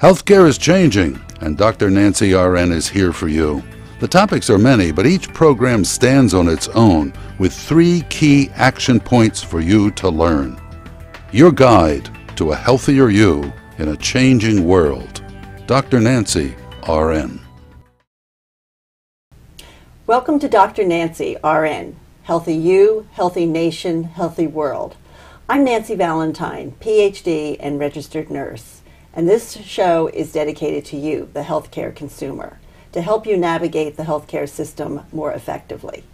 Healthcare is changing, and Dr. Nancy RN is here for you. The topics are many, but each program stands on its own with 3 key action points for you to learn. Your guide to a healthier you in a changing world. Dr. Nancy RN. Welcome to Dr. Nancy RN. Healthy you, healthy nation, healthy world. I'm Nancy Valentine, PhD and registered nurse. And this show is dedicated to you, the healthcare consumer, to help you navigate the healthcare system more effectively.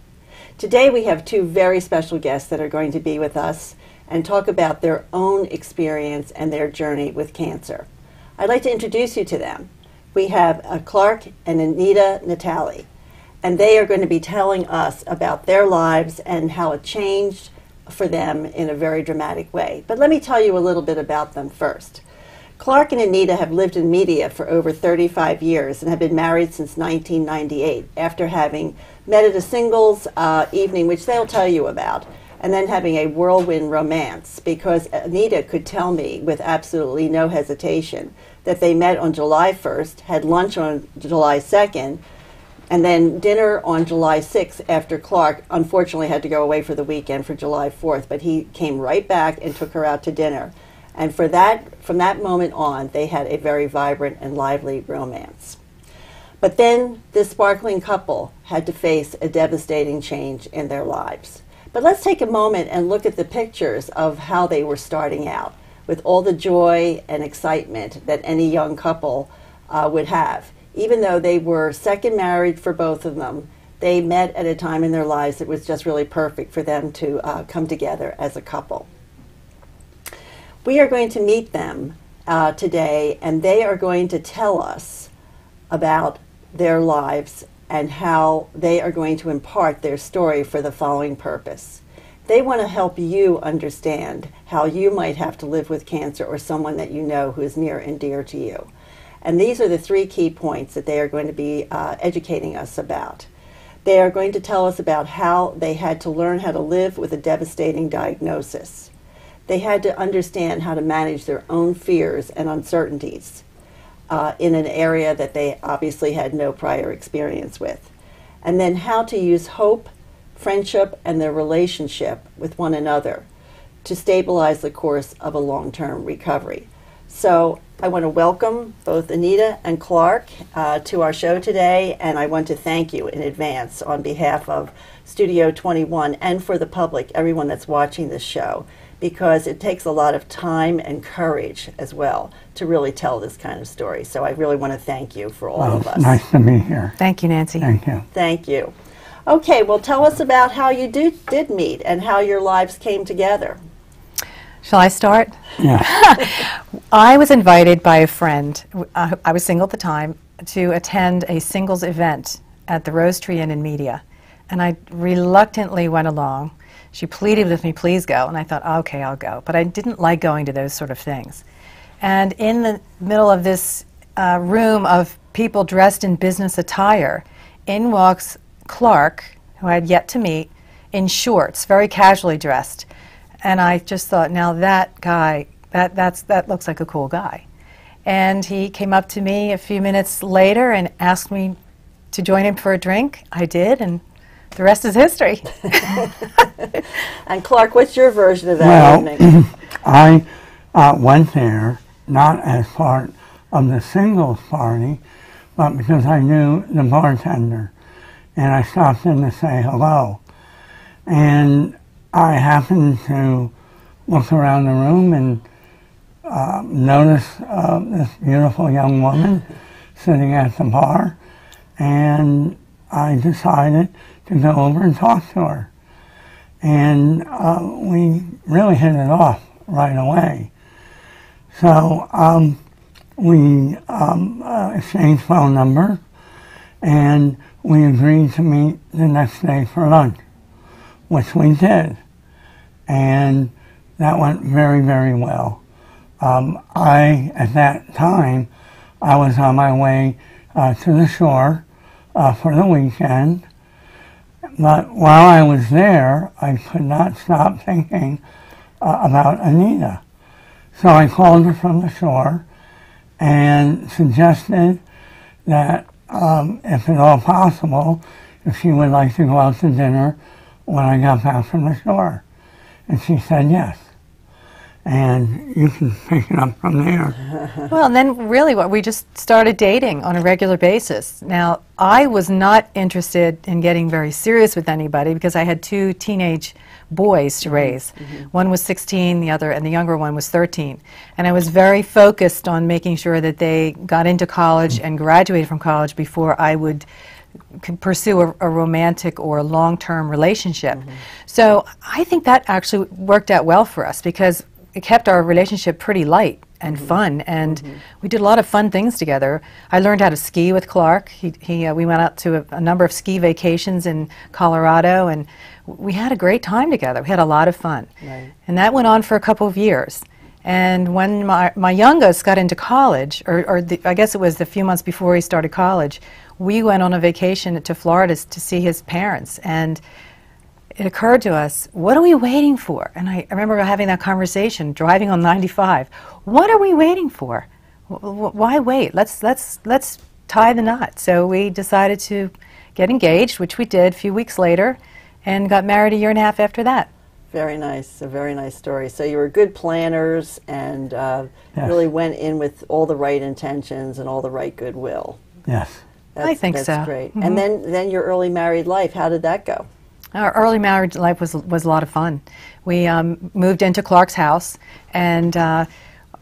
Today we have 2 very special guests that are going to be with us and talk about their own experience and their journey with cancer. I'd like to introduce you to them. We have Clark and Anita Natali, and they are going to be telling us about their lives and how it changed for them in a very dramatic way. But let me tell you a little bit about them first. Clark and Anita have lived in media for over 35 years and have been married since 1998 after having met at a singles evening, which they'll tell you about, and then having a whirlwind romance, because Anita could tell me with absolutely no hesitation that they met on July 1st, had lunch on July 2nd, and then dinner on July 6th after Clark unfortunately had to go away for the weekend for July 4th, but he came right back and took her out to dinner. And from that moment on, they had a very vibrant and lively romance. But then this sparkling couple had to face a devastating change in their lives. But let's take a moment and look at the pictures of how they were starting out, with all the joy and excitement that any young couple would have. Even though they were second married for both of them, they met at a time in their lives that was just really perfect for them to come together as a couple. We are going to meet them today, and they are going to tell us about their lives and how they are going to impart their story for the following purpose. They want to help you understand how you might have to live with cancer or someone that you know who is near and dear to you. And these are the 3 key points that they are going to be educating us about. They are going to tell us about how they had to learn how to live with a devastating diagnosis. They had to understand how to manage their own fears and uncertainties in an area that they obviously had no prior experience with. And then how to use hope, friendship, and their relationship with one another to stabilize the course of a long-term recovery. So I want to welcome both Anita and Clark to our show today, and I want to thank you in advance on behalf of Studio 21 and for the public, everyone that's watching this show, because it takes a lot of time and courage as well to really tell this kind of story. So I really want to thank you for all of us. Nice to be here. Thank you, Nancy. Thank you. Thank you. Okay, well, tell us about how you did meet and how your lives came together. Shall I start? Yeah. I was invited by a friend, I was single at the time, to attend a singles event at the Rose Tree Inn in Media. And I reluctantly went along. She pleaded with me, please go, and I thought, okay, I'll go. But I didn't like going to those sort of things. And in the middle of this room of people dressed in business attire, in walks Clark, who I had yet to meet, in shorts, very casually dressed. And I just thought, now that guy, that looks like a cool guy. And he came up to me a few minutes later and asked me to join him for a drink. I did, and the rest is history. And Clark, what's your version of that evening? I went there not as part of the singles party, but because I knew the bartender. And I stopped in to say hello. And I happened to look around the room and notice this beautiful young woman sitting at the bar. And I decided to go over and talk to her. And we really hit it off right away. So we exchanged phone numbers, and we agreed to meet the next day for lunch, which we did. And that went very, very well. At that time, I was on my way to the shore for the weekend. But while I was there, I could not stop thinking about Anita. So I called her from the shore, and suggested that if at all possible, if she would like to go out to dinner when I got back from the store. And she said yes. And you can pick it up from there. Well, and then really we just started dating on a regular basis. Now, I was not interested in getting very serious with anybody because I had two teenage boys to raise. One was 16, and the younger one was 13. And I was very focused on making sure that they got into college and graduated from college before I would pursue a romantic or long-term relationship. So I think that actually worked out well for us because it kept our relationship pretty light and fun, and we did a lot of fun things together. I learned how to ski with Clark. We went out to a number of ski vacations in Colorado, and we had a great time together. We had a lot of fun. Right. And that went on for a couple of years. And when my youngest got into college, I guess it was a few months before he started college, we went on a vacation to Florida to see his parents. And it occurred to us, what are we waiting for? And I remember having that conversation, driving on 95. What are we waiting for? Why wait? Let's tie the knot. So we decided to get engaged, which we did a few weeks later, and got married a year and a half after that. Very nice, a very nice story. So you were good planners and really went in with all the right intentions and all the right goodwill. Yes. I think so. That's great. And then your early married life, how did that go? Our early marriage life was a lot of fun. We moved into Clark's house, and of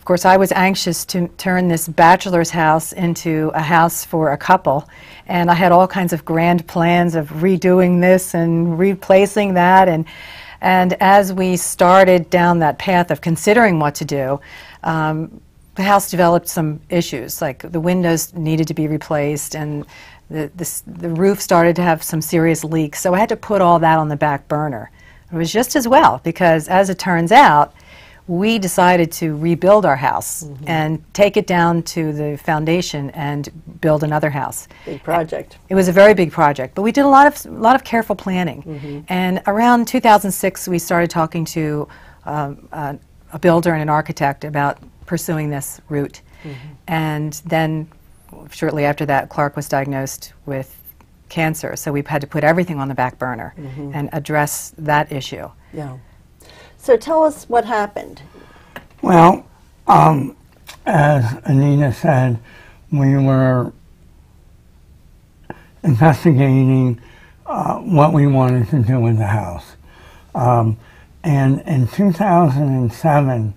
course I was anxious to turn this bachelor's house into a house for a couple, and I had all kinds of grand plans of redoing this and replacing that, and as we started down that path of considering what to do, the house developed some issues, like the windows needed to be replaced, and the roof started to have some serious leaks. So I had to put all that on the back burner. It was just as well, because as it turns out, we decided to rebuild our house and take it down to the foundation and build another house. Big project. It was a very big project, but we did a lot of careful planning. And around 2006, we started talking to a builder and an architect about pursuing this route. And then shortly after that, Clark was diagnosed with cancer, so we've had to put everything on the back burner and address that issue. Yeah. So tell us what happened. Well, as Anita said, we were investigating what we wanted to do with the house. And in 2007,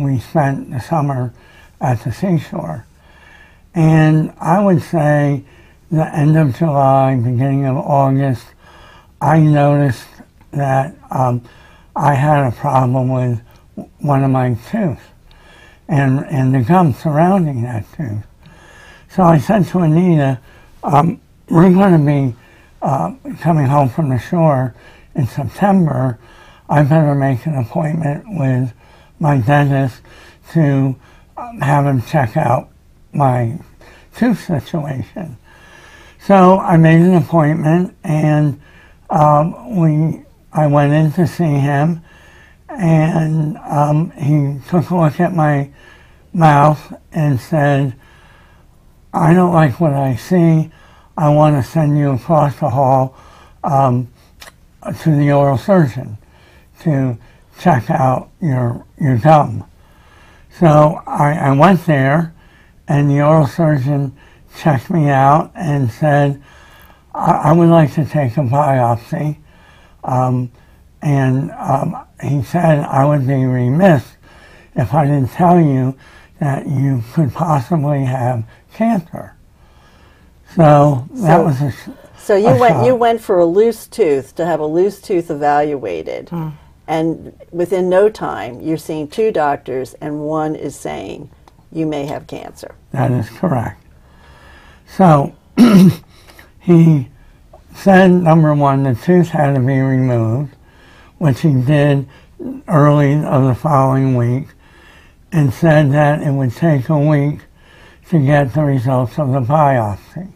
we spent the summer at the seashore. And I would say the end of July, beginning of August, I noticed that I had a problem with one of my teeth and the gum surrounding that tooth. So I said to Anita, we're going to be coming home from the shore in September. I better make an appointment with my dentist to have him check out my tooth situation. So I made an appointment, and I went in to see him, and he took a look at my mouth and said, I don't like what I see. I want to send you across the hall to the oral surgeon to check out your gum. So I went there, and the oral surgeon checked me out and said, I would like to take a biopsy. He said I would be remiss if I didn't tell you that you could possibly have cancer. So that was a So you went for a loose tooth to have a loose tooth evaluated. And within no time, you're seeing two doctors, and one is saying you may have cancer. That is correct. So he said, number one, the tooth had to be removed, which he did early of the following week, and said that it would take a week to get the results of the biopsy.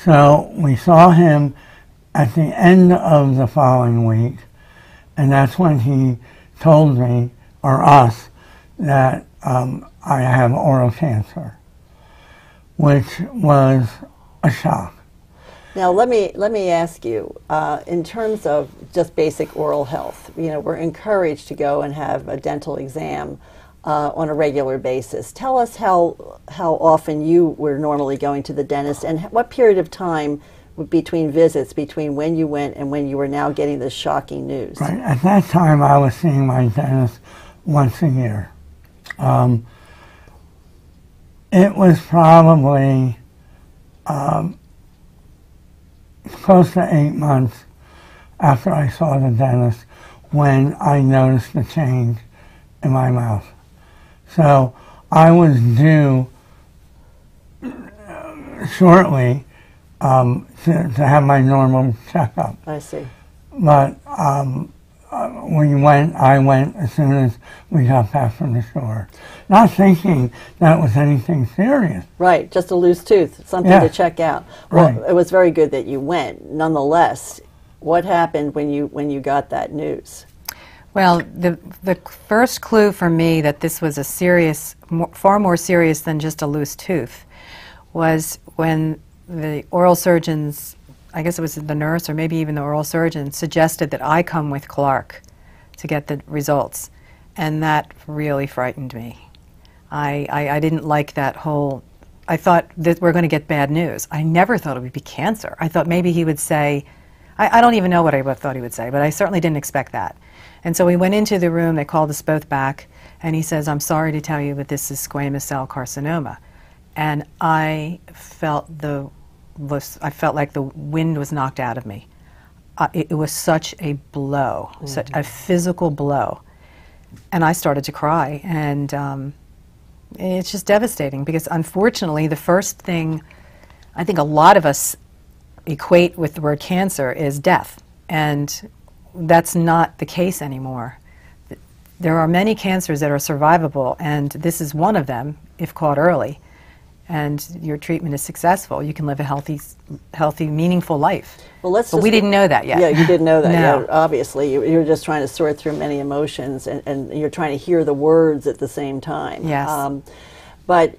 So we saw him at the end of the following week, and that's when he told me, or us, that I have oral cancer, which was a shock. Now, let me ask you, in terms of just basic oral health, we're encouraged to go and have a dental exam on a regular basis. Tell us how often you were normally going to the dentist, and what period of time between visits, between when you went and when you were now getting this shocking news. Right. At that time, I was seeing my dentist once a year. It was probably close to 8 months after I saw the dentist when I noticed the change in my mouth. So I was due shortly to have my normal checkup. I see. But I went as soon as we got back from the store. Not thinking that was anything serious. Right, just a loose tooth, something to check out. Well, right. It was very good that you went. Nonetheless, what happened when you got that news? Well, the first clue for me that this was a serious, far more serious than just a loose tooth, was when the oral surgeons, I guess it was the nurse or maybe even the oral surgeon, suggested that I come with Clark to get the results. And that really frightened me. I didn't like that whole, I thought that we're going to get bad news. I never thought it would be cancer. I thought maybe he would say, I don't even know what I thought he would say, but I certainly didn't expect that. And so we went into the room, they called us both back, and he says, I'm sorry to tell you, but this is squamous cell carcinoma. And I felt like the wind was knocked out of me. It was such a blow, such a physical blow. And I started to cry, and it's just devastating because unfortunately the first thing I think a lot of us equate with the word cancer is death, and that's not the case anymore. There are many cancers that are survivable, and this is one of them if caught early. And your treatment is successful, you can live a healthy, meaningful life. Well, but we didn't know that yet. Yeah, you didn't know that No. yet. Obviously, you're just trying to sort through many emotions, and you're trying to hear the words at the same time. Yes. But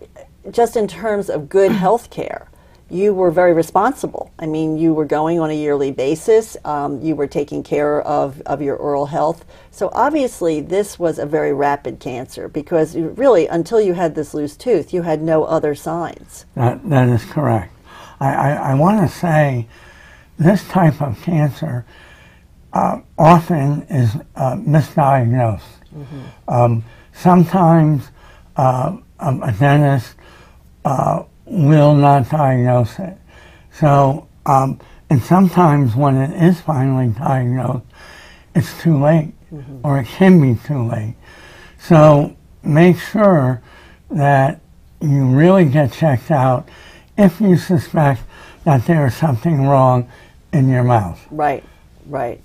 just in terms of good health care, you were very responsible. I mean, you were going on a yearly basis. You were taking care of your oral health. So obviously, this was a very rapid cancer because really, until you had this loose tooth, you had no other signs. That is correct. I want to say this type of cancer often is misdiagnosed. Mm-hmm. Sometimes a dentist will not diagnose it. So, and sometimes when it is finally diagnosed, it's too late, or it can be too late. So make sure that you really get checked out if you suspect that there is something wrong in your mouth. Right, right.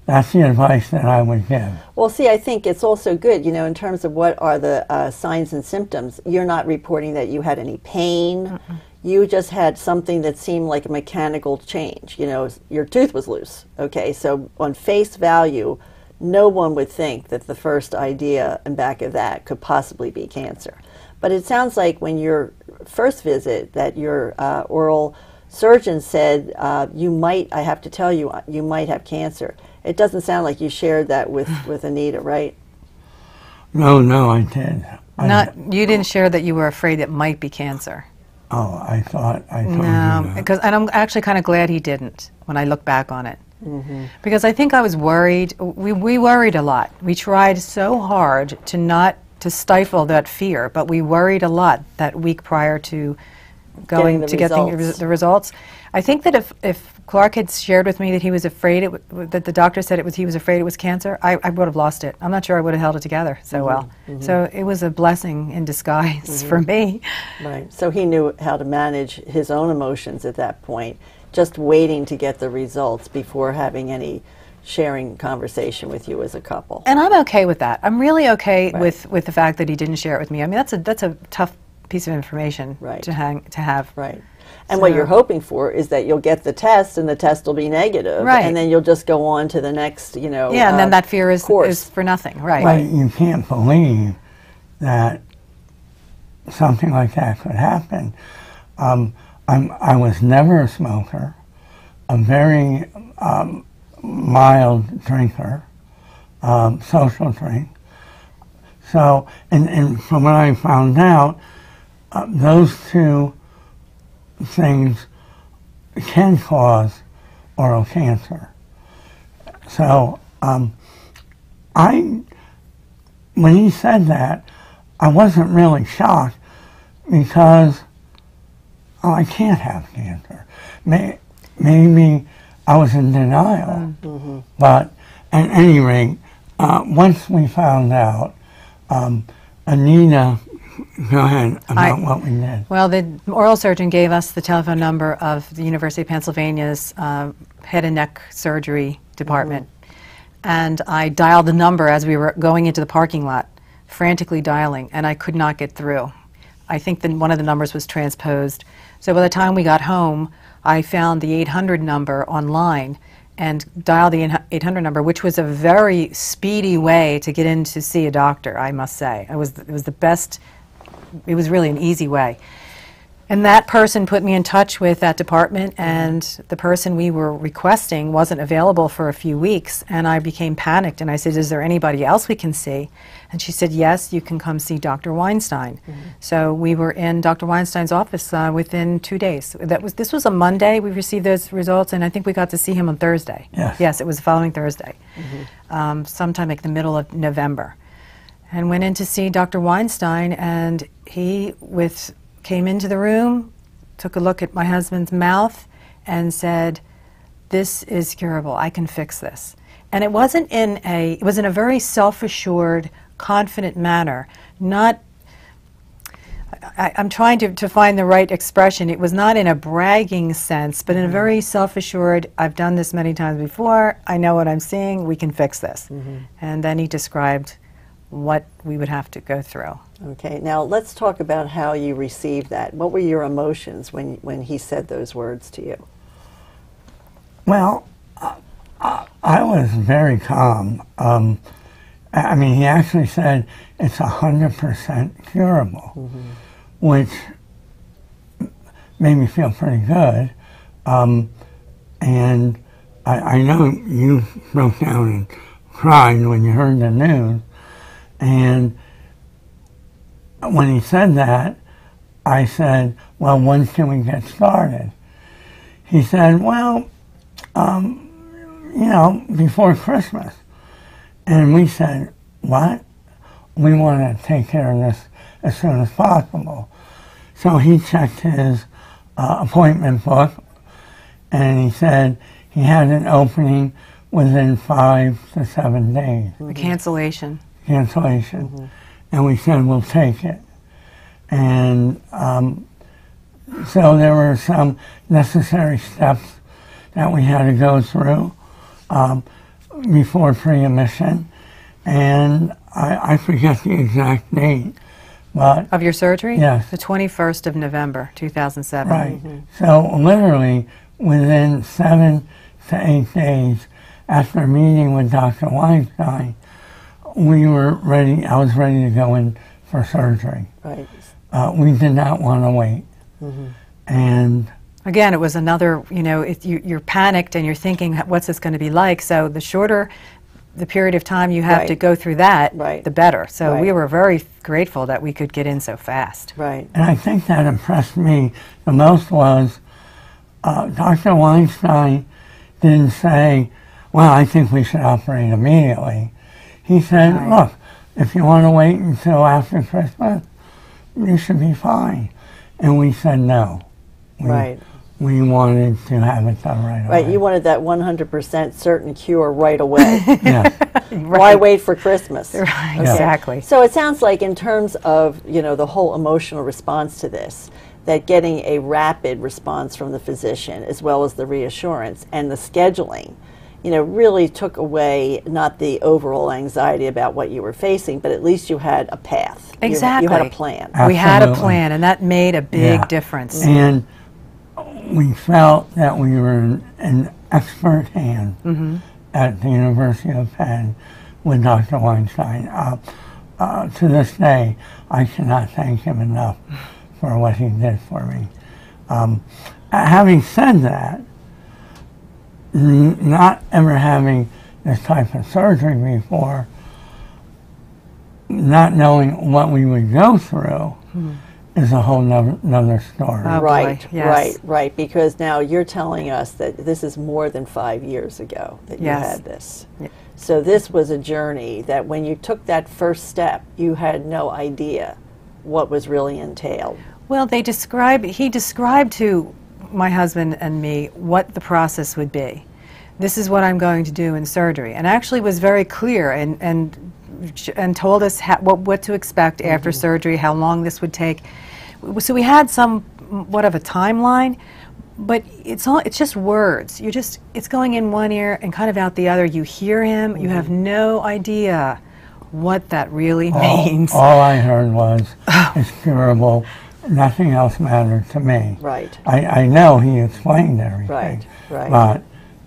That's the advice that I would give. Well, see, I think it's also good, in terms of what are the signs and symptoms. You're not reporting that you had any pain. Mm-mm. You just had something that seemed like a mechanical change. Your tooth was loose. Okay, so on face value, no one would think that the first idea in back of that could possibly be cancer. But it sounds like when your first visit that your oral surgeon said, I have to tell you, you might have cancer. It doesn't sound like you shared that with Anita, right? No, I did. You didn't share that you were afraid it might be cancer. Oh, I thought no, and I'm actually kind of glad he didn't when I look back on it. Mm-hmm. Because I think I was worried. We worried a lot. We tried so hard to stifle that fear, but we worried a lot that week prior to going to get the results. I think that if Clark had shared with me that he was afraid that the doctor said he was afraid it was cancer, I would have lost it. I'm not sure I would have held it together so well. Mm-hmm. So it was a blessing in disguise for me. Right. So he knew how to manage his own emotions at that point, just waiting to get the results before having any sharing conversation with you as a couple. And I'm okay with that. I'm really okay with the fact that he didn't share it with me. I mean, that's a tough piece of information to have. Right. And what you're hoping for is that you'll get the test and the test will be negative. Right. And then you'll just go on to the next, Yeah, and then that fear is for nothing. Right. Right. You can't believe that something like that could happen. I was never a smoker, a very mild drinker, social drink. So, and from what I found out, those two things can cause oral cancer. So, when he said that, I wasn't really shocked because I can't have cancer. Maybe I was in denial. Mm-hmm. But at any rate, once we found out, Anita, go ahead about what we did. Well, the oral surgeon gave us the telephone number of the University of Pennsylvania's head and neck surgery department. Mm-hmm. And I dialed the number as we were going into the parking lot, frantically dialing, and I could not get through. I think that one of the numbers was transposed. So by the time we got home, I found the 800 number online and dialed the 800 number, which was a very speedy way to get in to see a doctor, I must say. It was the best, it was really an easy way. And that person put me in touch with that department, and the person we were requesting wasn't available for a few weeks, and I became panicked, and I said, is there anybody else we can see? And she said, yes, you can come see Dr. Weinstein. Mm-hmm. So we were in Dr. Weinstein's office within 2 days. This was a Monday, we received those results, and I think we got to see him on Thursday. Yes, yes, it was the following Thursday, sometime like the middle of November. And went in to see Dr. Weinstein, and he, came into the room, took a look at my husband's mouth, and said, this is curable, I can fix this. And it was in a very self-assured, confident manner. I'm trying to find the right expression. It was not in a bragging sense, but in a very self-assured, I've done this many times before, I know what I'm seeing, we can fix this. Mm-hmm. And then he described what we would have to go through. Okay, now let's talk about how you received that. What were your emotions when he said those words to you? Well, I was very calm. I mean, he actually said it's 100% curable, which made me feel pretty good. And I know you broke down and cried when you heard the news. And when he said that, I said, well, when can we get started? He said, well, before Christmas. And we said, what? We want to take care of this as soon as possible. So he checked his appointment book, and he said he had an opening within 5 to 7 days. A cancellation. And we said, we'll take it. And so there were some necessary steps that we had to go through before pre-admission. And I forget the exact date. But of your surgery? Yes. The 21st of November, 2007. Right. So literally within 7 to 8 days after meeting with Dr. Weinstein, we were ready. I was ready to go in for surgery. Right. We did not want to wait. And again, it was another, you're panicked and you're thinking, what's this going to be like? So the shorter the period of time you have to go through that, the better. So we were very grateful that we could get in so fast. Right. And I think that impressed me the most was Dr. Weinstein didn't say, well, I think we should operate immediately. He said, look, if you want to wait until after Christmas, you should be fine. And we said no. We wanted to have it done right away. Right, you wanted that 100% certain cure right away. Yes. Why wait for Christmas? Right, exactly. So it sounds like in terms of, the whole emotional response to this, that getting a rapid response from the physician as well as the reassurance and the scheduling, really took away not the overall anxiety about what you were facing, but at least you had a path. Exactly. You had a plan. Absolutely. We had a plan, and that made a big difference. And we felt that we were in expert hands at the University of Penn with Dr. Weinstein. to this day, I cannot thank him enough for what he did for me. Having said that, not ever having this type of surgery before, not knowing what we would go through is a whole nother story. Oh, Right, boy, yes. right, because now you're telling us that this is more than 5 years ago that you Yes. had this. Yeah. So this was a journey that when you took that first step, you had no idea what was really entailed. Well, he described to my husband and me what the process would be. This is what I'm going to do in surgery, and actually was very clear and told us what to expect after surgery, how long this would take. So we had somewhat of a timeline, but it's just words. It's going in one ear and kind of out the other. You hear him, you have no idea what that really means. All I heard was, it's curable, nothing else mattered to me. Right. I know he explained everything. Right. But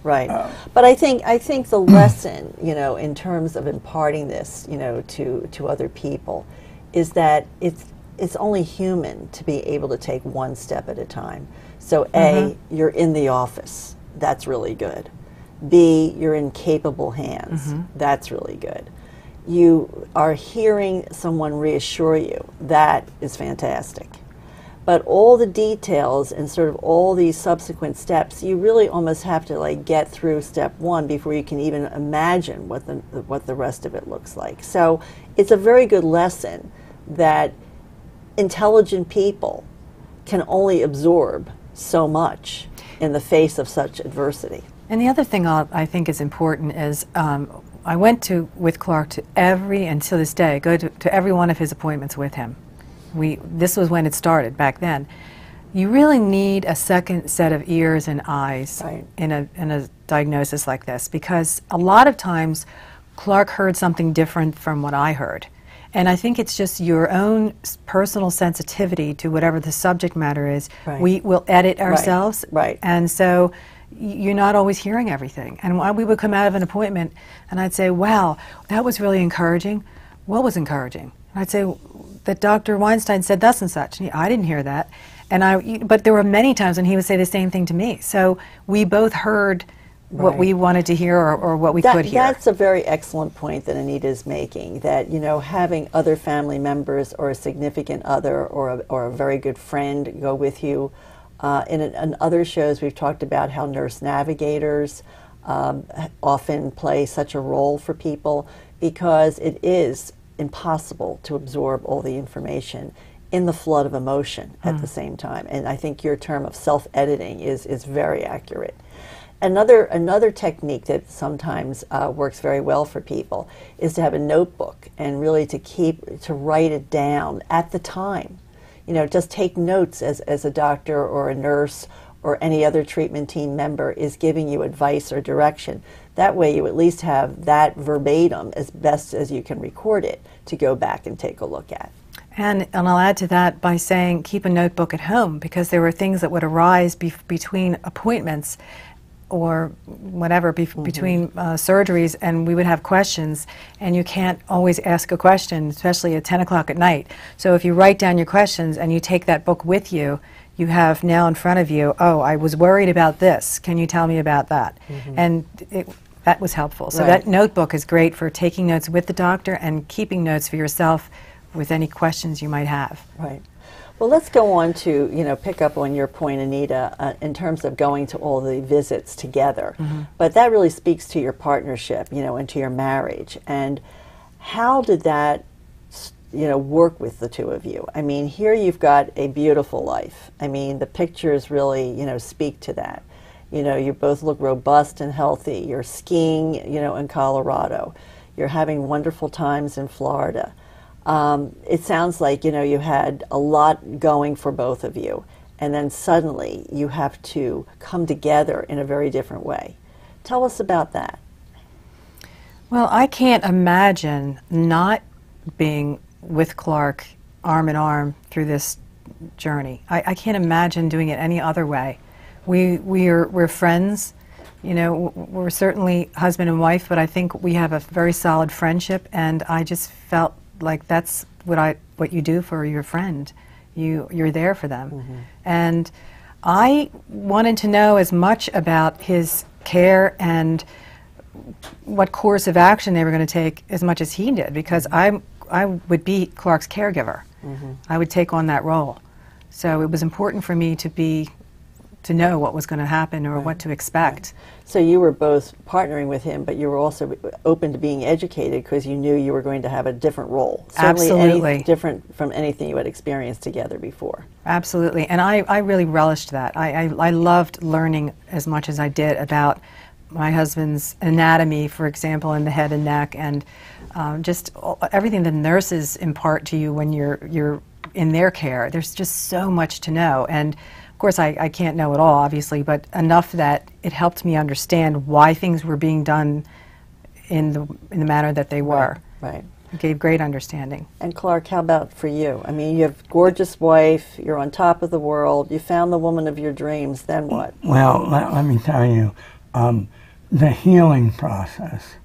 Right. But I think the lesson, in terms of imparting this, to other people, is that it's only human to be able to take one step at a time. So A, you're in the office. That's really good. B, you're in capable hands. That's really good. You are hearing someone reassure you. That is fantastic. But all the details and sort of all these subsequent steps, you really almost have to get through step one before you can even imagine what the rest of it looks like. So it's a very good lesson that intelligent people can only absorb so much in the face of such adversity. And the other thing I think is important is I went with Clark to and to this day, go to every one of his appointments with him. This was when it started back then. You really need a second set of ears and eyes in a diagnosis like this, because a lot of times Clark heard something different from what I heard. And I think it's just your own personal sensitivity to whatever the subject matter is. Right. We will edit ourselves. Right. And so you're not always hearing everything. And we would come out of an appointment and I'd say, wow, that was really encouraging. What was encouraging? And I'd say that Dr. Weinstein said thus and such. And I didn't hear that. But there were many times when he would say the same thing to me. So we both heard what we wanted to hear or what we could hear. That's a very excellent point that Anita is making, that having other family members or a significant other or a very good friend go with you. In other shows we've talked about how nurse navigators often play such a role for people, because it is impossible to absorb all the information in the flood of emotion at the same time. And I think your term of self-editing is very accurate. Another technique that sometimes works very well for people is to have a notebook and really to write it down at the time. Just take notes as a doctor or a nurse or any other treatment team member is giving you advice or direction. That way you at least have that verbatim as best as you can record it to go back and take a look at. And I'll add to that by saying keep a notebook at home, because there were things that would arise between appointments or whatever, between surgeries, and we would have questions, and you can't always ask a question, especially at 10 o'clock at night. So if you write down your questions and you take that book with you, you have now in front of you, oh, I was worried about this. Can you tell me about that? And that was helpful. So that notebook is great for taking notes with the doctor and keeping notes for yourself with any questions you might have. Right. Well, let's go on to, pick up on your point, Anita, in terms of going to all the visits together. But that really speaks to your partnership, and to your marriage. And how did that, work with the two of you? I mean, here you've got a beautiful life. I mean, the pictures really, speak to that. You both look robust and healthy. You're skiing, in Colorado. You're having wonderful times in Florida. It sounds like, you had a lot going for both of you, and then suddenly you have to come together in a very different way. Tell us about that. Well, I can't imagine not being with Clark arm in arm through this journey. I can't imagine doing it any other way. We're friends. We're certainly husband and wife, but I think we have a very solid friendship, and I just felt like that's what you do for your friend. You're there for them. And I wanted to know as much about his care and what course of action they were going to take as much as he did, because I would be Clark's caregiver. I would take on that role. So it was important for me to know what was going to happen or what to expect. So you were both partnering with him, but you were also open to being educated because you knew you were going to have a different role. Certainly Absolutely. Different from anything you had experienced together before. Absolutely. And I really relished that. I loved learning as much as I did about my husband's anatomy, for example, in the head and neck, and just everything the nurses impart to you when you're in their care. There's just so much to know. And of course, I can't know it all, obviously, but enough that it helped me understand why things were being done in the manner that they were. Right. It gave great understanding. And Clark, how about for you? I mean, you have a gorgeous wife, you're on top of the world, you found the woman of your dreams, then what? Well, let me tell you, the healing process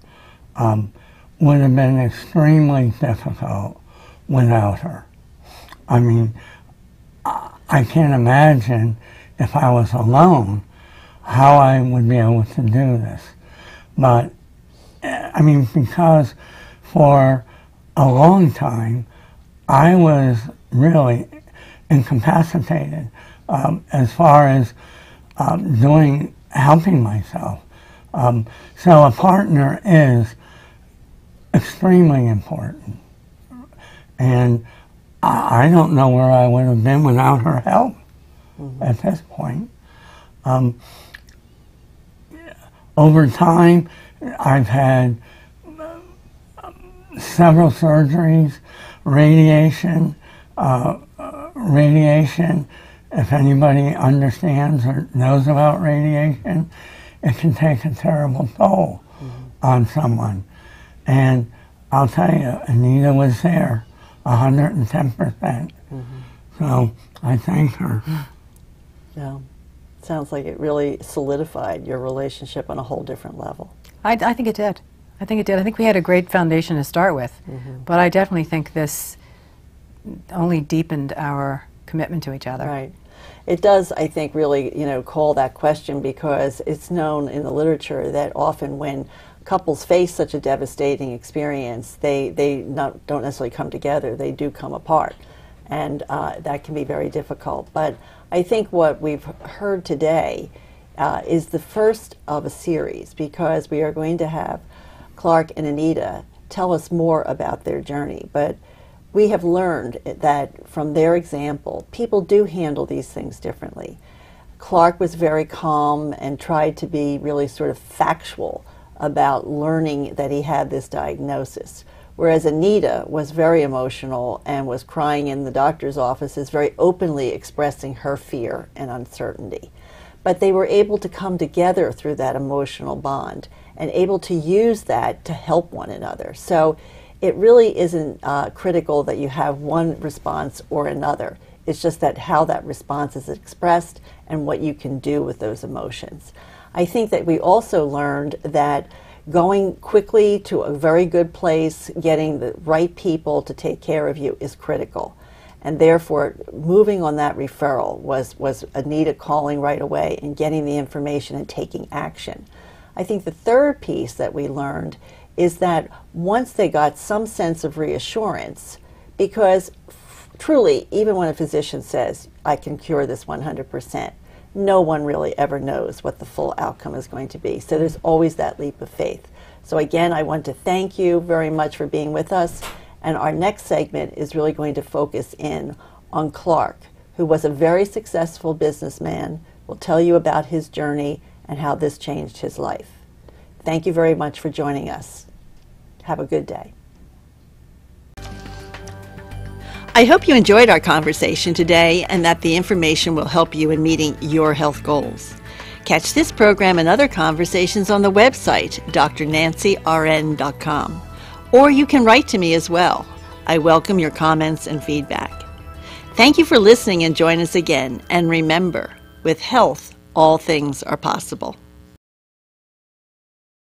would have been extremely difficult without her. I mean, I can't imagine if I was alone how I would be able to do this. But, I mean, because for a long time, I was really incapacitated as far as helping myself. So a partner is extremely important. And I don't know where I would have been without her help at this point. Over time, I've had several surgeries, radiation. Radiation, if anybody understands or knows about radiation, it can take a terrible toll on someone. And I'll tell you, Anita was there 110%. So I thank her. Yeah. Sounds like it really solidified your relationship on a whole different level. I think it did. I think it did. I think we had a great foundation to start with, but I definitely think this only deepened our commitment to each other. Right. It does, I think, really, call that question, because it's known in the literature that often when couples face such a devastating experience, they don't necessarily come together, they do come apart. And that can be very difficult. But I think what we've heard today is the first of a series, because we are going to have Clark and Anita tell us more about their journey. But we have learned that from their example, people do handle these things differently. Clark was very calm and tried to be really sort of factual about learning that he had this diagnosis, whereas Anita was very emotional and was crying in the doctor's offices, very openly expressing her fear and uncertainty. But they were able to come together through that emotional bond and able to use that to help one another. So it really isn't critical that you have one response or another. It's just that how that response is expressed and what you can do with those emotions. I think that we also learned that going quickly to a very good place, getting the right people to take care of you is critical. And therefore, moving on that referral was Anita calling right away and getting the information and taking action. I think the third piece that we learned is that once they got some sense of reassurance, because truly, even when a physician says, I can cure this 100%, no one really ever knows what the full outcome is going to be. So there's always that leap of faith. So again, I want to thank you very much for being with us. And our next segment is really going to focus in on Clark, who was a very successful businessman. We'll tell you about his journey and how this changed his life. Thank you very much for joining us. Have a good day. I hope you enjoyed our conversation today and that the information will help you in meeting your health goals. Catch this program and other conversations on the website, drnancyrn.com. Or you can write to me as well. I welcome your comments and feedback. Thank you for listening, and join us again. And remember, with health, all things are possible.